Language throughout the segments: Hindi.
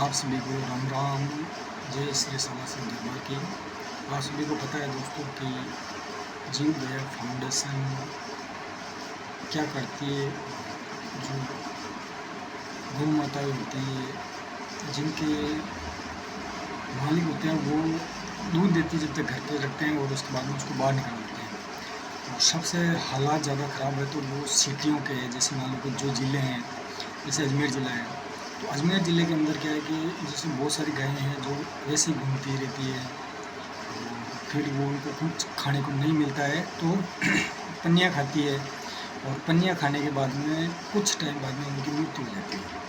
आप सभी को राम राम, जय श्री सनातन धर्म की। आप सभी को पता है दोस्तों कि जीव दया फाउंडेशन क्या करती है। जो गौ माताएँ होती है, जिनके मालिक होते हैं, वो दूध देती है जब तक घर पे रखते हैं और उसके बाद में उसको बाहर निकाल देते हैं। और सबसे हालात ज़्यादा ख़राब है तो वो सिटियों के है। जैसे मान लो कि जो ज़िले हैं, जैसे अजमेर ज़िला है, तो अजमेर ज़िले के अंदर क्या है कि जैसे बहुत सारी गायें हैं जो वैसे ही घूमती रहती है, फिर वो उनको कुछ खाने को नहीं मिलता है तो पन्नियाँ खाती है, और पन्नियाँ खाने के बाद में कुछ टाइम बाद में उनकी मृत्यु हो जाती है।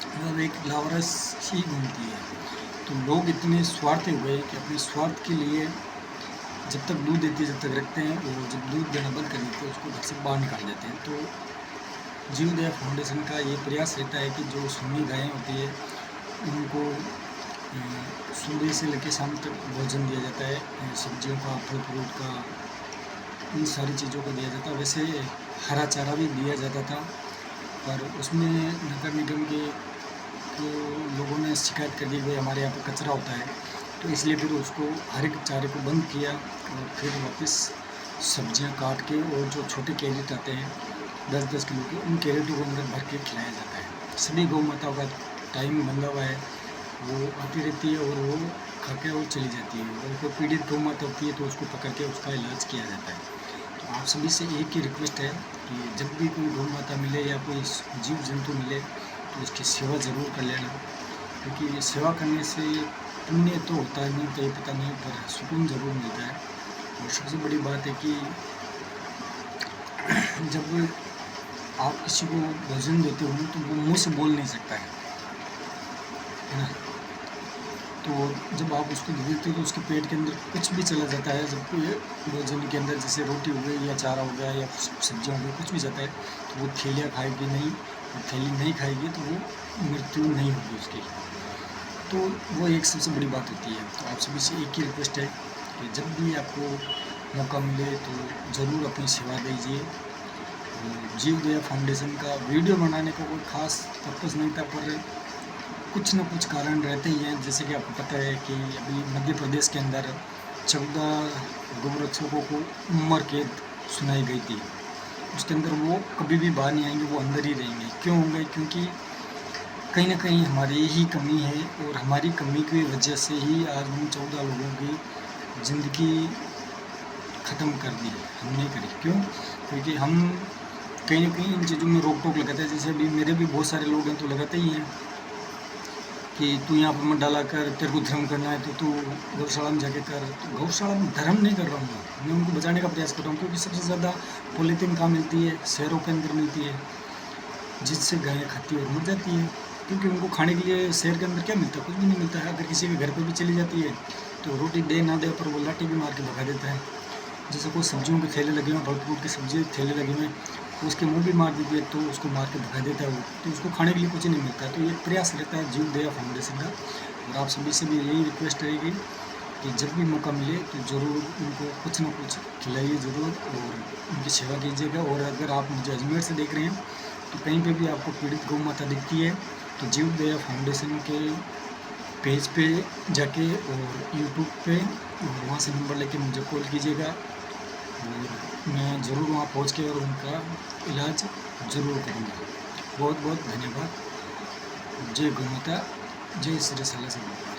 मतलब एक लावारिस ही घूमती है। तो लोग इतने स्वार्थी हो गए कि अपने स्वार्थ के लिए जब तक दूध देती है, जब तक रखते हैं, वो जब दूध देना बंद कर देते हैं उसको घर से बाहर निकाल देते हैं। तो जीव दया फाउंडेशन का ये प्रयास रहता है कि जो सूनी गायें होती है उनको सुबह से लेकर शाम तक भोजन दिया जाता है, सब्जियों का, फल फ्रूट का, इन सारी चीज़ों को दिया जाता है। वैसे हरा चारा भी दिया जाता था, पर उसमें नगर निगम के तो लोगों ने शिकायत कर दी कि भाई हमारे यहाँ पे कचरा होता है, तो इसलिए फिर उसको हर एक चारे को बंद किया और फिर वापस सब्जियां काट के, और जो छोटे कैरेट आते हैं 10-10 किलो के, उन कैरेटों को अंदर भर के खिलाया जाता है। सभी गौ माताओं का टाइम बंधा हुआ है, वो आती रहती है और वो खा के वो चली जाती है। और कोई पीड़ित गौ माता होती है तो उसको पकड़ के उसका इलाज किया जाता है। तो आप सभी से एक ही रिक्वेस्ट है कि जब भी कोई गौ माता मिले या कोई जीव जंतु मिले तो उसकी सेवा ज़रूर कर लेना, क्योंकि सेवा करने से पुण्य तो होता है नहीं तो ये पता नहीं, पर सुकून ज़रूर मिलता है। और सबसे बड़ी बात है कि जब आप किसी को भोजन देते हो तो वो मुँह से बोल नहीं सकता है ना। तो जब आप उसको दे देते हो तो उसके पेट के अंदर कुछ भी चला जाता है। जब भोजन के अंदर जैसे रोटी हो गई या चारा हो गया या सब्जियाँ हो गई, कुछ भी जाता है तो वो थैलियाँ खाएगी नहीं, और थैली नहीं खाएगी तो वो मृत्यु नहीं होगी उसकी। तो वो एक सबसे बड़ी बात होती है। तो आप सभी से एक ही रिक्वेस्ट है कि जब भी आपको मौका मिले तो ज़रूर अपनी सेवा दीजिए। जीव दया फाउंडेशन का वीडियो बनाने का कोई ख़ास पर्पज़ नहीं था, पर कुछ न कुछ कारण रहते ही हैं। जैसे कि आपको पता है कि अभी मध्य प्रदेश के अंदर 14 गोरक्षकों को उम्र कैद सुनाई गई थी। उसके अंदर वो कभी भी बाहर नहीं आएंगे, वो अंदर ही रहेंगे। क्यों होंगे? क्योंकि कहीं ना कहीं हमारी ही कमी है, और हमारी कमी की वजह से ही आज हम 14 लोगों की ज़िंदगी ख़त्म कर दी है। हम नहीं करी। क्यों? क्योंकि हम कहीं ना कहीं इन चीज़ों में रोक टोक लगाते हैं। जैसे अभी मेरे भी बहुत सारे लोग हैं तो लगाते ही हैं कि तू यहाँ पर मत डाला कर, तेरे को धर्म करना है तो तू गौशाला में जाके कर। तो गौशाला में धर्म नहीं कर रहा हूँ मैं उनको बचाने का प्रयास कर रहा हूँ, क्योंकि सबसे ज़्यादा पॉलीथीन कहाँ मिलती है? शहरों के अंदर मिलती है, जिससे गायें खाती है और मर जाती है। क्योंकि उनको खाने के लिए शहर के अंदर क्या मिलता है? कुछ भी नहीं मिलता है। अगर किसी के घर पे भी चली जाती है तो रोटी दे ना दे पर वो लाठी भी मार के भगा देता है। जैसे कोई सब्जियों के थैले लगे हुए, फल फ्रूट के सब्जी थैले लगे हुए, तो उसके मुंह भी मार दीजिए तो उसको मार के भगा देता है वो, तो उसको खाने के लिए कुछ नहीं मिलता है। तो ये प्रयास रहता है जीव दया फाउंडेशन का। और आप सभी से भी यही रिक्वेस्ट रहेगी कि जब भी मौका मिले तो ज़रूर उनको कुछ ना कुछ खिलाइए ज़रूर, और उनकी सेवा कीजिएगा। और अगर आप मुझे अजमेर से देख रहे हैं तो कहीं पे भी आपको पीड़ित गौ माता दिखती है तो जीव दया फाउंडेशन के पेज पे जाके और यूट्यूब पे, और वहाँ से नंबर लेके मुझे कॉल कीजिएगा, और मैं ज़रूर वहाँ पहुँच के और उनका इलाज ज़रूर करूँगा। बहुत बहुत धन्यवाद। जय गौ माता, जय श्री सनातन।